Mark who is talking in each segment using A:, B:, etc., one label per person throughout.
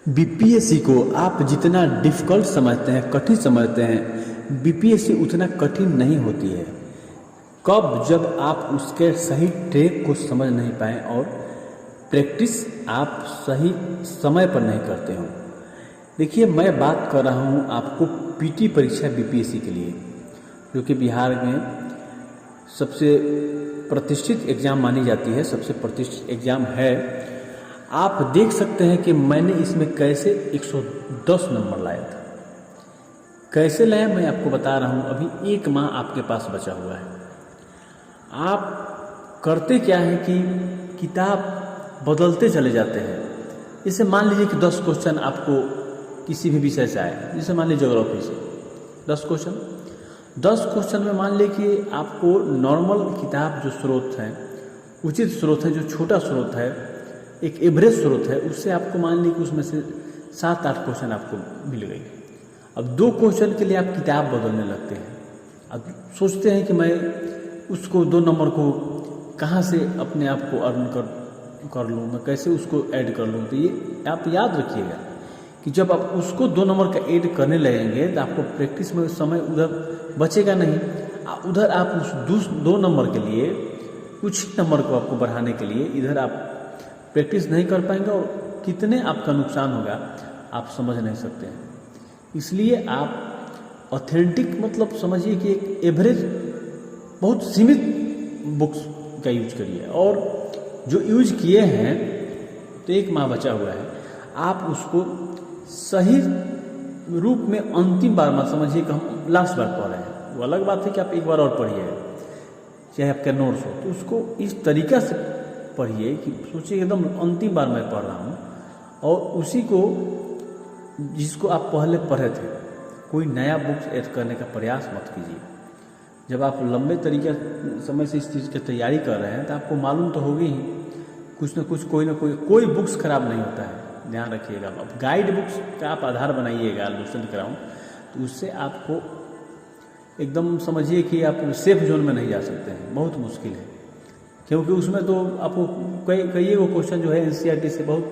A: BPSC को आप जितना डिफ़िकल्ट समझते हैं, कठिन समझते हैं, बीपीएससी उतना कठिन नहीं होती है। कब जब आप उसके सही ट्रैक को समझ नहीं पाएँ और प्रैक्टिस आप सही समय पर नहीं करते हो। देखिए, मैं बात कर रहा हूँ आपको पीटी परीक्षा बीपीएससी के लिए, जो कि बिहार में सबसे प्रतिष्ठित एग्ज़ाम मानी जाती है, सबसे प्रतिष्ठित एग्ज़ाम है। आप देख सकते हैं कि मैंने इसमें कैसे 110 नंबर लाया था। कैसे लाया मैं आपको बता रहा हूँ। अभी 1 माह आपके पास बचा हुआ है। आप करते क्या है कि किताब बदलते चले जाते हैं। जैसे मान लीजिए कि 10 क्वेश्चन आपको किसी भी विषय से आए, जैसे मान लीजिए ज्योग्राफी से 10 क्वेश्चन में मान लीजिए कि आपको नॉर्मल किताब जो स्रोत है, उचित स्रोत है, जो छोटा स्रोत है, एक एवरेज स्रोत है, उससे आपको मान लीजिए कि उसमें से 7-8 क्वेश्चन आपको मिल गई। अब 2 क्वेश्चन के लिए आप किताब बदलने लगते हैं। अब सोचते हैं कि मैं उसको 2 नंबर को कहाँ से अपने आप को अर्न कर लूँ, मैं कैसे उसको ऐड कर लूँ। तो ये आप याद रखिएगा कि जब आप उसको 2 नंबर का ऐड करने लगेंगे तो आपको प्रैक्टिस में समय उधर बचेगा नहीं। उधर आप उस 2 नंबर के लिए कुछ नंबर को आपको बढ़ाने के लिए इधर आप प्रैक्टिस नहीं कर पाएंगे और कितने आपका नुकसान होगा आप समझ नहीं सकते हैं। इसलिए आप ऑथेंटिक मतलब समझिए कि एक एवरेज बहुत सीमित बुक्स का यूज करिए, और जो यूज किए हैं तो 1 माह बचा हुआ है, आप उसको सही रूप में अंतिम बार मत समझिए कि हम लास्ट बार पढ़ रहे हैं। वो अलग बात है कि आप एक बार और पढ़िए, चाहे आपका नोट्स हो, तो उसको इस तरीक़ा से पढ़िए कि सोचिए एकदम अंतिम बार मैं पढ़ रहा हूँ, और उसी को जिसको आप पहले पढ़े थे, कोई नया बुक्स ऐड करने का प्रयास मत कीजिए। जब आप लंबे तरीके समय से इस चीज़ की तैयारी कर रहे हैं तो आपको मालूम तो होगी ही, कुछ न कुछ कोई बुक्स खराब नहीं होता है, ध्यान रखिएगा। अब गाइड बुक्स का आप आधार बनाइएगा लूसेंट क्राउन, तो उससे आपको एकदम समझिए कि आप सेफ जोन में नहीं जा सकते हैं, बहुत मुश्किल है। क्योंकि उसमें तो आपको कई वो क्वेश्चन जो है एनसीईआरटी से बहुत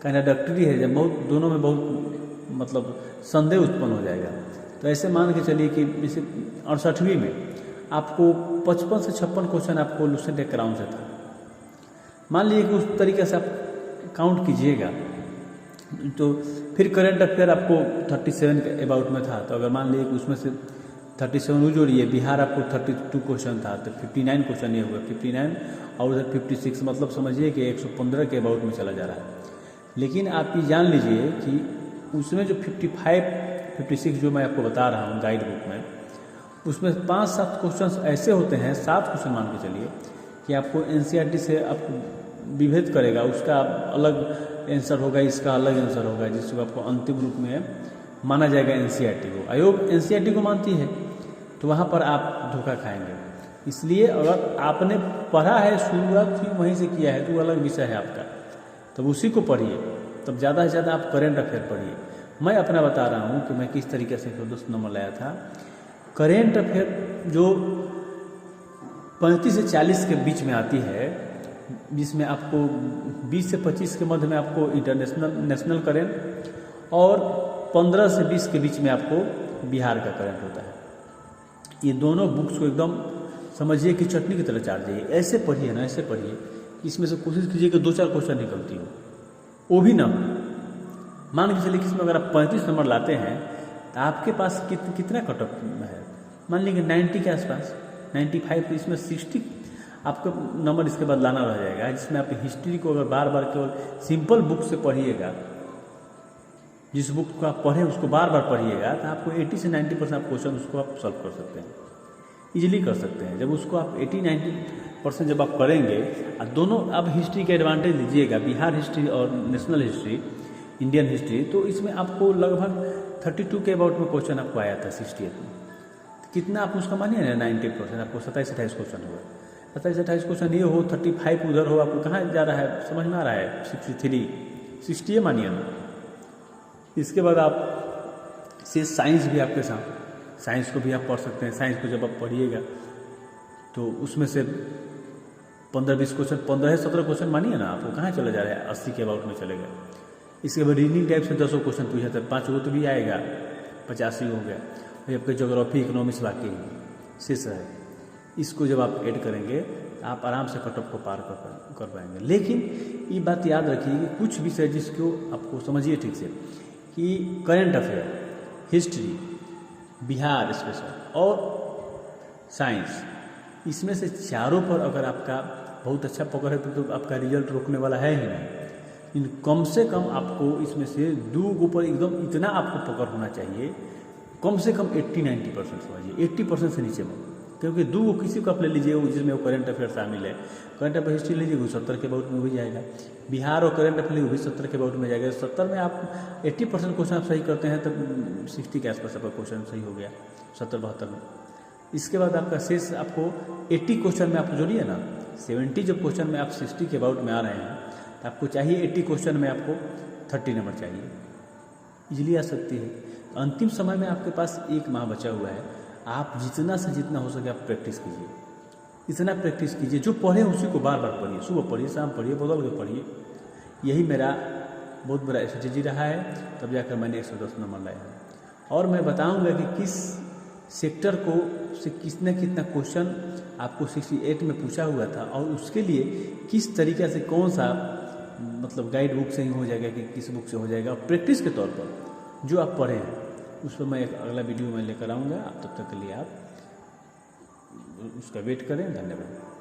A: कंट्राडिक्टरी है, जब बहुत दोनों में बहुत मतलब संदेह उत्पन्न हो जाएगा। तो ऐसे मान के चलिए कि जैसे 68वीं में आपको 55 से 56 क्वेश्चन आपको लूसेंट क्राउन से था। मान लीजिए कि उस तरीके से आप काउंट कीजिएगा, तो फिर करंट अफेयर आपको 37 के अबाउट में था। तो अगर मान लीजिए कि उसमें से 37 जोड़िए, बिहार आपको 32 क्वेश्चन था, तो 59 क्वेश्चन ये हुआ, 59 और उधर 56, मतलब समझिए कि 115 के अबाउट में चला जा रहा है। लेकिन आप ये जान लीजिए कि उसमें जो 56 जो मैं आपको बता रहा हूँ गाइड बुक में, उसमें 5-7 क्वेश्चन ऐसे होते हैं, 7 क्वेश्चन मान के चलिए कि आपको एनसीईआरटी से आपको विभेद करेगा, उसका अलग आंसर होगा, इसका अलग आंसर होगा, जिसको आपको अंतिम रूप में माना जाएगा एनसीईआरटी को। आयोग एनसीईआरटी को मानती है, तो वहाँ पर आप धोखा खाएंगे। इसलिए अगर आपने पढ़ा है, शुरुआत ही वहीं से किया है, तो वो अलग विषय है आपका, तब उसी को पढ़िए। तब ज़्यादा से ज़्यादा आप करेंट अफेयर पढ़िए। मैं अपना बता रहा हूँ कि मैं किस तरीके से 110 नंबर लाया था। करेंट अफेयर जो 35 से 40 के बीच में आती है, जिसमें आपको 20 से 25 के मध्य में आपको इंटरनेशनल नेशनल करेंट, और 15 से 20 के बीच में आपको बिहार का करंट होता है। ये दोनों बुक्स को एकदम समझिए कि चटनी की तरह चाट जाइए। ऐसे पढ़िए ना, ऐसे पढ़िए, इसमें से कोशिश कीजिए कि 2-4 क्वेश्चन निकलती हो, वो भी ना। मान के चलिए कि इसमें अगर आप 35 नंबर लाते हैं तो आपके पास कितना कट ऑफ है, मान लीजिए 90 के आसपास, 95, तो इसमें 60 आपका नंबर इसके बाद लाना रह जाएगा। जिसमें आप हिस्ट्री को अगर बार बार केवल सिंपल बुक से पढ़िएगा, जिस बुक को आप पढ़ें उसको बार बार पढ़िएगा, तो आपको 80 से 90% आप क्वेश्चन उसको आप सॉल्व कर सकते हैं, इजीली कर सकते हैं। जब उसको आप 80-90% जब आप करेंगे, और दोनों आप हिस्ट्री के एडवांटेज लीजिएगा, बिहार हिस्ट्री और नेशनल हिस्ट्री, इंडियन हिस्ट्री, तो इसमें आपको लगभग 32 के अबाउट में क्वेश्चन आपको आया था 68 में। कितना आप उसका मानिए ना, 90%, आपको 27-28 क्वेश्चन हुआ। 27-28 क्वेश्चन ये हो, 35 उधर हो, आपको कहाँ जा रहा है, समझ में आ रहा है। 63, 60 मानिए ना। इसके बाद आप से साइंस भी आपके साथ, साइंस को भी आप पढ़ सकते हैं। साइंस को जब आप पढ़िएगा तो उसमें से 15-20 क्वेश्चन, 15-17 क्वेश्चन मानिए ना, आपको कहाँ चले जा रहे हैं, 80 के अबाउट में चले गए। इसके बाद रीजनिंग टाइप से 10 क्वेश्चन पूछा था, 5 तो भी आएगा, 85 हो गया। और आपके ज्योग्राफी इकोनॉमिक्स बाकी है, शेष है। इसको जब आप ऐड करेंगे आप आराम से कट ऑफ को पार कर पाएंगे। लेकिन ये बात याद रखिए कि कुछ विषय जिसको आपको समझिए ठीक से कि current affair, history, Bihar special और साइंस, इसमें से चारों पर अगर आपका बहुत अच्छा पकड़ है तो आपका रिजल्ट रोकने वाला है ही नहीं। कम से कम आपको इसमें से 2 पर एकदम इतना आपको पकड़ होना चाहिए, कम से कम 80-90% समझिए, 80% से नीचे में। क्योंकि 2 किसी को आप ले लीजिए जिसमें वो करंट अफेयर शामिल है। करंट अफेयर हिस्ट्री लीजिए वो 70 के अबाउट में भी जाएगा, बिहार और करंट अफेयर वो भी 70 के अबाउट में जाएगा। 70 में आप 80% क्वेश्चन आप सही करते हैं तब 60 के आसपास आपका क्वेश्चन सही हो गया, 70-72 में। इसके बाद आपका शेष आपको 80 क्वेश्चन में आप जोड़िए ना, 70 जब क्वेश्चन में आप 60 के अबाउट में आ रहे हैं तो आपको चाहिए 80 क्वेश्चन में आपको 30 नंबर चाहिए, इजीली आ सकती है। अंतिम समय में आपके पास 1 माह बचा हुआ है, आप जितना से जितना हो सके आप प्रैक्टिस कीजिए, इतना प्रैक्टिस कीजिए, जो पढ़े उसी को बार बार पढ़िए, सुबह पढ़िए, शाम पढ़िए, बदल के पढ़िए। यही मेरा बहुत बड़ा स्ट्रेटेजी रहा है, तब जाकर मैंने 110 नंबर लाया है। और मैं बताऊंगा कि किस सेक्टर को से कितना क्वेश्चन आपको 68 में पूछा हुआ था और उसके लिए किस तरीके से कौन सा मतलब गाइड बुक से ही हो जाएगा कि किस बुक से हो जाएगा। प्रैक्टिस के तौर पर जो आप पढ़े हैं उस पर मैं एक अगला वीडियो में लेकर आऊँगा। आप तब तक के लिए आप उसका वेट करें। धन्यवाद।